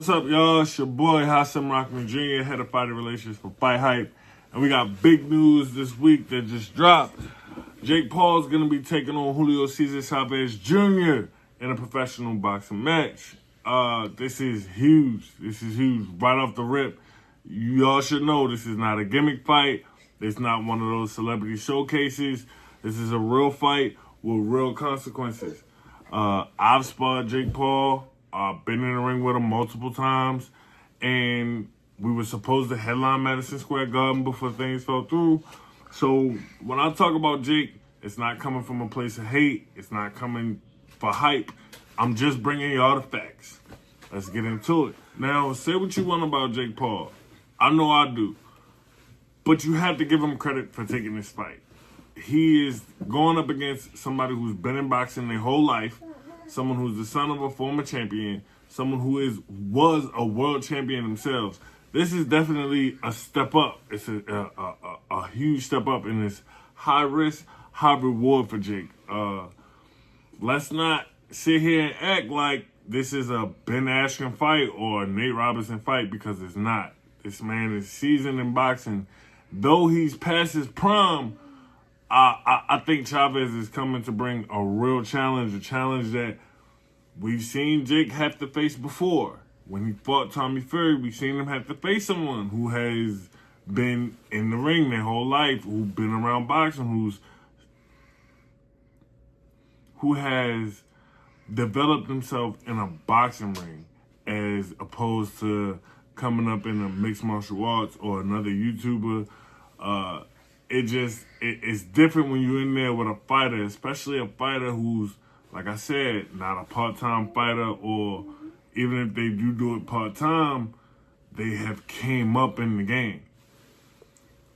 What's up, y'all? It's your boy Hasim Jr., head of fighter relations for Fight Hype. And we got big news this week that just dropped. Jake Paul's going to be taking on Julio Cesar Chavez Jr. in a professional boxing match. This is huge. This is huge. Right off the rip, y'all should know this is not a gimmick fight. It's not one of those celebrity showcases. This is a real fight with real consequences. I've sparred Jake Paul. I've been in the ring with him multiple times, and we were supposed to headline Madison Square Garden before things fell through. So when I talk about Jake, it's not coming from a place of hate. It's not coming for hype. I'm just bringing y'all the facts. Let's get into it. Now, say what you want about Jake Paul. I know I do. But you have to give him credit for taking this fight. He is going up against somebody who's been in boxing their whole life, someone who's the son of a former champion, someone who was a world champion themselves. This is definitely a step up. It's a huge step up, and it's high risk, high reward for Jake. Let's not sit here and act like this is a Ben Askren fight or a Nate Robinson fight, because it's not. This man is seasoned in boxing. Though he's past his prime, I think Chavez is coming to bring a real challenge, a challenge that we've seen Jake have to face before. When he fought Tommy Fury, we've seen him have to face someone who has been in the ring their whole life, who's been around boxing, who has developed himself in a boxing ring, as opposed to coming up in a mixed martial arts or another YouTuber. It's different when you're in there with a fighter, especially a fighter who's, like I said, not a part-time fighter, or even if they do it part-time, they have came up in the game.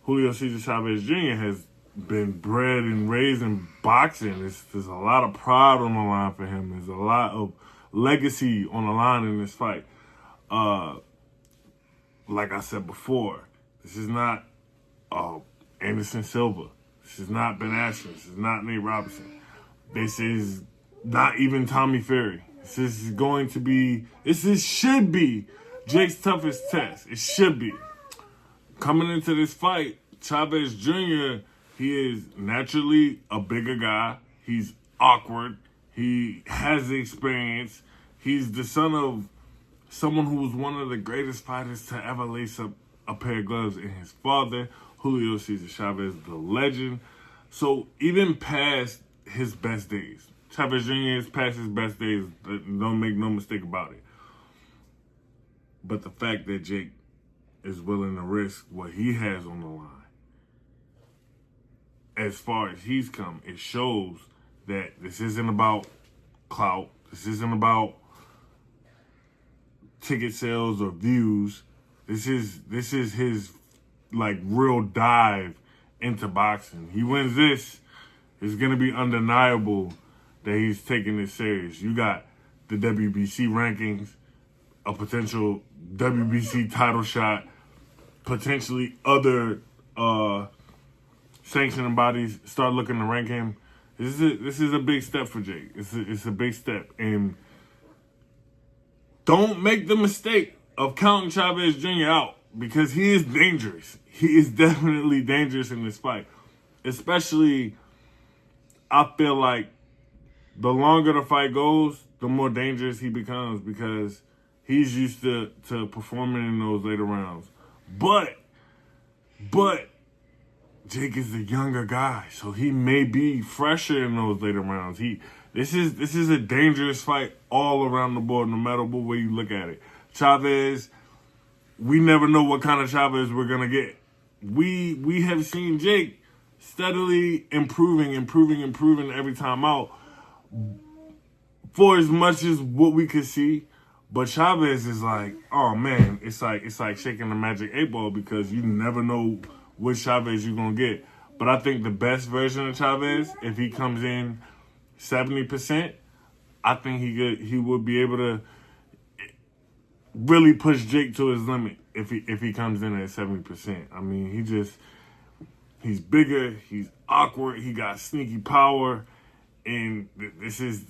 Julio Cesar Chavez Jr. has been bred and raised in boxing. There's a lot of pride on the line for him. There's a lot of legacy on the line in this fight. Like I said before, this is not Anderson Silva. This is not Ben Askren. This is not Nate Robinson. This is not even Tommy Fury. This should be Jake's toughest test. It should be. Coming into this fight, Chavez Jr., he is naturally a bigger guy. He's awkward. He has the experience. He's the son of someone who was one of the greatest fighters to ever lace up a pair of gloves in his father, Julio Cesar Chavez, the legend. So even past his best days, Chavez Jr. is past his best days. Don't make no mistake about it. But the fact that Jake is willing to risk what he has on the line, as far as he's come, it shows that this isn't about clout. This isn't about ticket sales or views. This is his real dive into boxing. He wins this, it's gonna be undeniable that he's taking this serious. You got the WBC rankings, a potential WBC title shot, potentially other sanctioning bodies start looking to rank him. This is a big step for Jake. It's a big step, and don't make the mistake of counting Chavez Jr. out, because he is dangerous. He is definitely dangerous in this fight. Especially, I feel like the longer the fight goes, the more dangerous he becomes, because he's used to performing in those later rounds. But Jake is the younger guy, so he may be fresher in those later rounds. This is a dangerous fight all around the board, no matter what way you look at it. Chavez, we never know what kind of Chavez we're gonna get. We have seen Jake steadily improving every time out, for as much as what we could see. But Chavez is like, oh man, it's like shaking the magic 8-ball, because you never know which Chavez you're gonna get. But I think the best version of Chavez, if he comes in 70%, I think he would be able to really push Jake to his limit if he comes in at 70%. I mean, he's bigger, he's awkward, he got sneaky power, and this is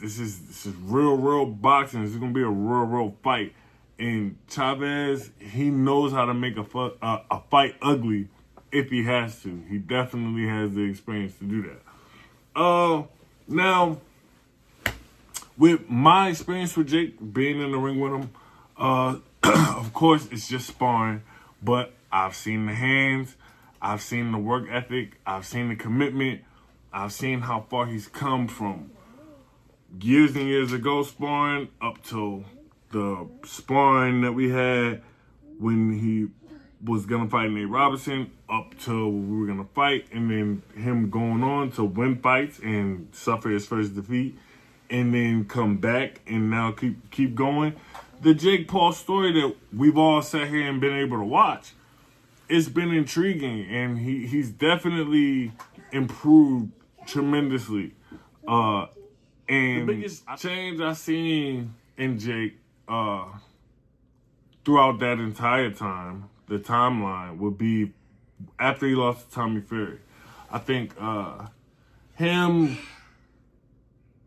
real boxing. This is gonna be a real fight. And Chavez, he knows how to make a fight ugly if he has to. He definitely has the experience to do that. Now, with my experience with Jake, being in the ring with him, of course, it's just sparring. But I've seen the hands. I've seen the work ethic. I've seen the commitment. I've seen how far he's come from years and years ago sparring up to the sparring that we had when he was going to fight Nate Robinson, up to we were going to fight, and then him going on to win fights and suffer his first defeat, and then come back and now keep going. The Jake Paul story that we've all sat here and been able to watch, it's been intriguing, and he's definitely improved tremendously. And the biggest change I seen in Jake throughout that entire time, the timeline, would be after he lost to Tommy Fury. I think him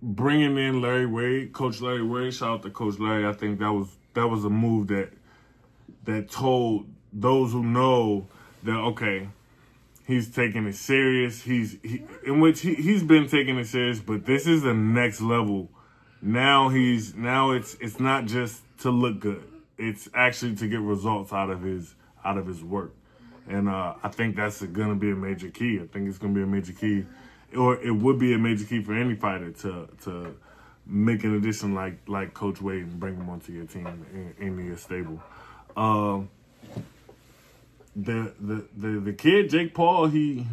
bringing in Larry Wade, Coach Larry Wade, shout out to Coach Larry. I think that was a move that told those who know that, okay, he's taking it serious. He's been taking it serious, but this is the next level. Now it's not just to look good. It's actually to get results out of his work. And I think that's going to be a major key. I think it's going to be a major key, or it would be a major key for any fighter to make an addition like Coach Wade and bring him onto your team in your stable. The kid, Jake Paul, he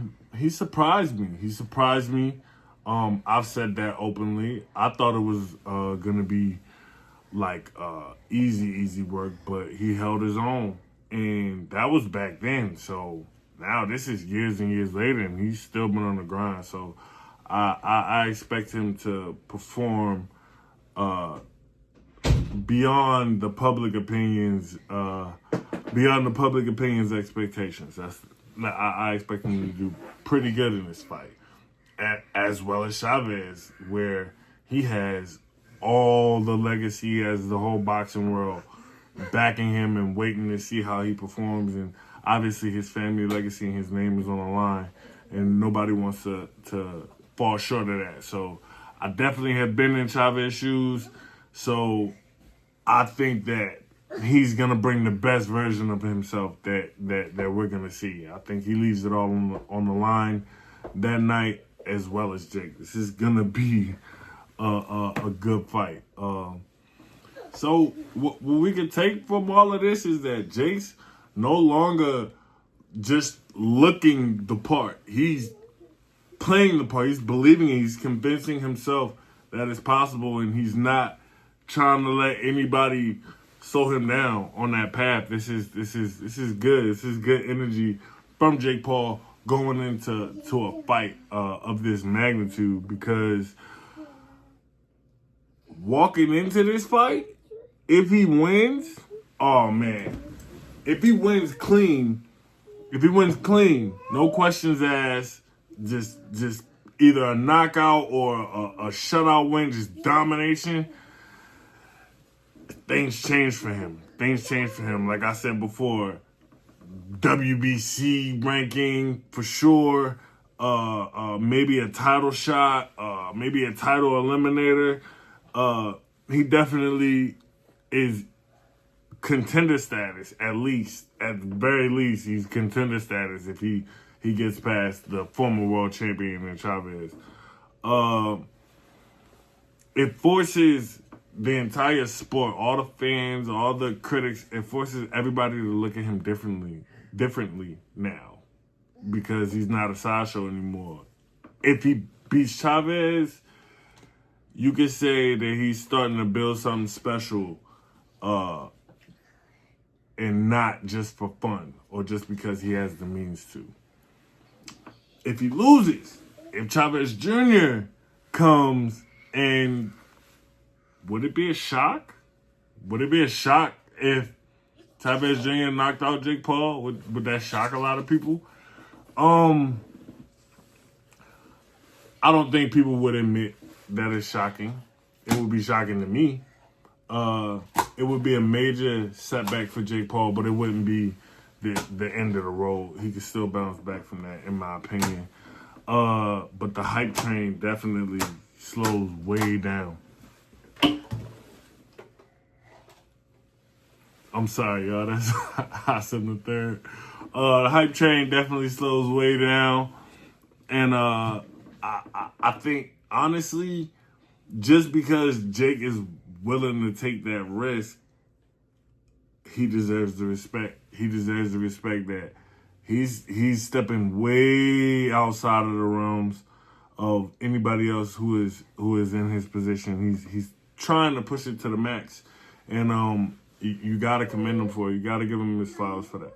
surprised me. He surprised me. I've said that openly. I thought it was gonna be like easy work, but he held his own, and that was back then. So now this is years and years later, and he's still been on the grind. So I expect him to perform beyond the public opinions. Beyond the public opinion's expectations. I expect him to do pretty good in this fight, as well as Chavez, where he has all the legacy, he has the whole boxing world backing him and waiting to see how he performs. And obviously his family legacy and his name is on the line, and nobody wants to fall short of that. So I definitely have been in Chavez's shoes. So I think that he's gonna bring the best version of himself that we're gonna see. I think he leaves it all on the line that night, as well as Jake. This is gonna be a good fight. So what we can take from all of this is that Jake's no longer just looking the part. He's playing the part. He's believing it. He's convincing himself that it's possible, and he's not trying to let anybody slow him down on that path. This is good. This is good energy from Jake Paul going into a fight of this magnitude, because walking into this fight, if he wins, oh man, if he wins clean, no questions asked, just either a knockout or a shutout win, just domination, things change for him. Like I said before, WBC ranking for sure. Maybe a title shot. Maybe a title eliminator. He definitely is contender status. At the very least, he's contender status if he gets past the former world champion in Chavez. It forces the entire sport, all the fans, all the critics, it forces everybody to look at him differently now, because he's not a sideshow anymore. If he beats Chavez, you could say that he's starting to build something special, and not just for fun or just because he has the means to. If he loses, if Chavez Jr. comes, and would it be a shock? Would it be a shock if Chavez Jr. knocked out Jake Paul? Would that shock a lot of people? I don't think people would admit that it's shocking. It would be shocking to me. it would be a major setback for Jake Paul, but it wouldn't be the end of the road. He could still bounce back from that, in my opinion. But the hype train definitely slows way down. I'm sorry, y'all. That's Hasim the third. The hype train definitely slows way down. And I think, honestly, just because Jake is willing to take that risk, he deserves the respect. He deserves the respect that he's stepping way outside of the realms of anybody else who is in his position. He's trying to push it to the max, and you gotta commend him for it. You gotta give him his flowers for that.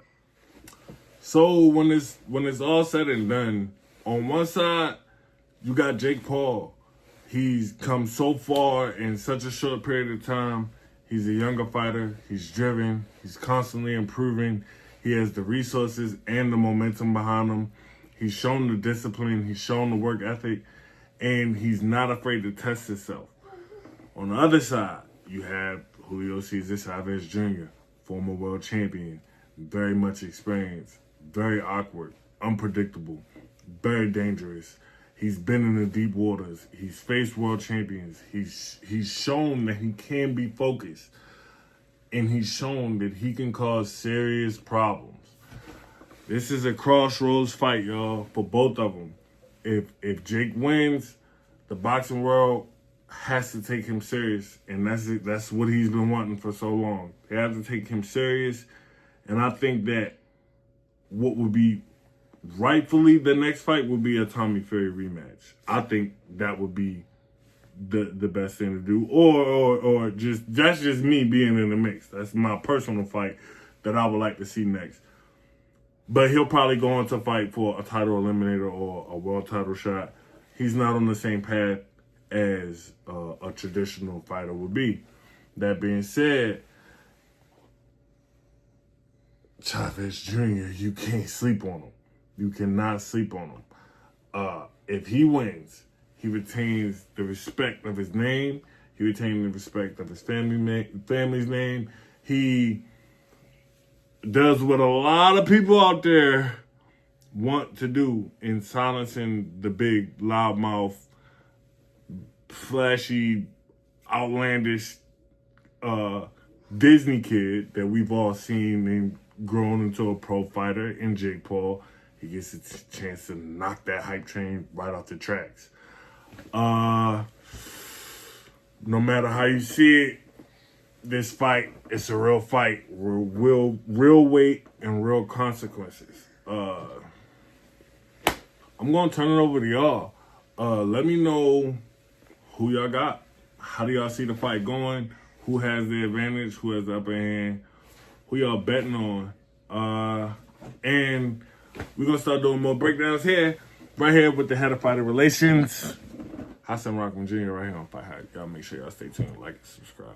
So when it's all said and done, on one side you got Jake Paul. He's come so far in such a short period of time. He's a younger fighter. He's driven. He's constantly improving. He has the resources and the momentum behind him. He's shown the discipline. He's shown the work ethic. And he's not afraid to test himself. On the other side, you have Julio Cesar Chavez Jr., former world champion, very much experienced, very awkward, unpredictable, very dangerous. He's been in the deep waters. He's faced world champions. He's shown that he can be focused. And he's shown that he can cause serious problems. This is a crossroads fight, y'all, for both of them. If Jake wins, the boxing world has to take him serious. And that's what he's been wanting for so long. They have to take him serious. And I think that what would be rightfully the next fight would be a Tommy Fury rematch. I think that would be the best thing to do. Or just that's just me being in the mix. That's my personal fight that I would like to see next. But he'll probably go on to fight for a title eliminator or a world title shot. He's not on the same path as a traditional fighter would be. That being said, Chavez Jr., you can't sleep on him. You cannot sleep on him. If he wins, he retains the respect of his name. He retains the respect of his family's name. He does what a lot of people out there want to do in silencing the big, loudmouth, flashy, outlandish Disney kid that we've all seen and grown into a pro fighter in Jake Paul. He gets a chance to knock that hype train right off the tracks. No matter how you see it, this fight, it's a real fight. Real weight and real consequences. I'm going to turn it over to y'all. Let me know who y'all got. How do y'all see the fight going? Who has the advantage? Who has the upper hand? Who y'all betting on? And we're going to start doing more breakdowns here. Right here with the head of fighter relations. Hasim Rahman Jr. right here on Fight Hype. Y'all make sure y'all stay tuned, like, and subscribe.